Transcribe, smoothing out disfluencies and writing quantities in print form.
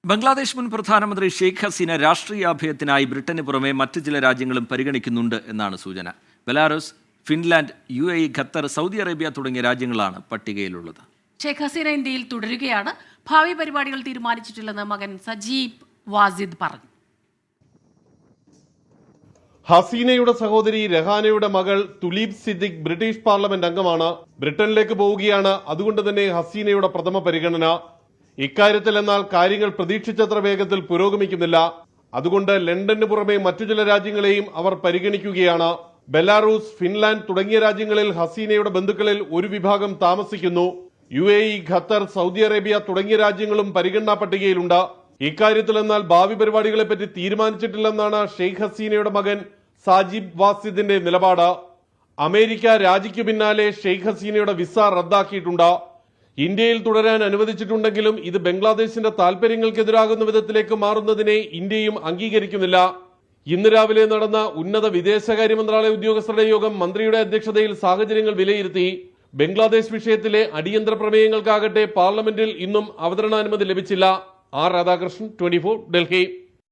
ബംഗ്ലാദേശ് മുൻ പ്രധാനമന്ത്രി ഷെയ്ഖ് ഹസീന രാഷ്ട്രീയാഭയത്തിനായി ബ്രിട്ടന് പുറമെ മറ്റ് ചില രാജ്യങ്ങളും പരിഗണിക്കുന്നുണ്ട് എന്നാണ് സൂചന. Belarus, Finland, UAE, Qatar, Saudi Arabia തുടങ്ങിയ രാജ്യങ്ങളാണ് പട്ടികയിലുള്ളത്. ഷെയ്ഖ് ഹസീന ഇന്ത്യയിൽ തുടരുകയാണ്. ഭാവി പരിപാടികൾ തീരുമാനിച്ചിട്ടില്ലെന്ന് മകൻ സജീബ് വാസിദ് പറഞ്ഞു. ഹസീനയുടെ സഹോദരി രഹാനയുടെ മകൾ തുലീബ് സിദ്ദിഖ് ബ്രിട്ടീഷ് പാർലമെന്റ് അംഗമാണ്. ബ്രിട്ടനിലേക്ക് പോവുകയാണ്. അതുകൊണ്ട് തന്നെ ഹസീനയുടെ പ്രഥമ പരിഗണന. ഇക്കാര്യത്തിൽ എന്നാൽ കാര്യങ്ങൾ പ്രതീക്ഷിച്ചത്ര വേഗത്തിൽ പുരോഗമിക്കുന്നില്ല. അതുകൊണ്ട് ലണ്ടന് പുറമെ മറ്റു ചില രാജ്യങ്ങളെയും അവർ പരിഗണിക്കുകയാണ്. ബെലാറൂസ്, ഫിൻലാൻഡ് തുടങ്ങിയ രാജ്യങ്ങളിൽ ഹസീനയുടെ ബന്ധുക്കളിൽ ഒരു വിഭാഗം താമസിക്കുന്നു. UAE, ഖത്തർ, സൗദി അറേബ്യ തുടങ്ങിയ രാജ്യങ്ങളും പരിഗണനാ പട്ടികയിലുണ്ട്. ഇക്കാര്യത്തിൽ എന്നാൽ ഭാവി പരിപാടികളെപ്പറ്റി തീരുമാനിച്ചിട്ടില്ലെന്നാണ് ഷെയ്ഖ് ഹസീനയുടെ മകൻ സാജിബ് വാസിദിന്റെ നിലപാട്. അമേരിക്ക രാജിക്കു പിന്നാലെ ഷെയ്ഖ് ഹസീനയുടെ വിസ റദ്ദാക്കിയിട്ടുണ്ട്. ഇന്ത്യയിൽ തുടരാൻ അനുവദിച്ചിട്ടുണ്ടെങ്കിലും ഇത് ബംഗ്ലാദേശിന്റെ താൽപര്യങ്ങൾക്കെതിരാകുന്ന വിധത്തിലേക്ക് മാറുന്നതിനെ ഇന്ത്യയും അംഗീകരിക്കുന്നില്ല. ഇന്ന് രാവിലെ നടന്ന ഉന്നത വിദേശകാര്യ മന്ത്രാലയ ഉദ്യോഗസ്ഥരുടെ യോഗം മന്ത്രിയുടെ അധ്യക്ഷതയിൽ സാഹചര്യങ്ങൾ വിലയിരുത്തി. ബംഗ്ലാദേശ് വിഷയത്തിലെ അടിയന്തര പ്രമേയങ്ങൾക്കാകട്ടെ പാർലമെന്റിൽ ഇന്നും അവതരണാനുമതി ലഭിച്ചില്ല. ആർ രാധാകൃഷ്ണൻ, 24, ഡൽഹി.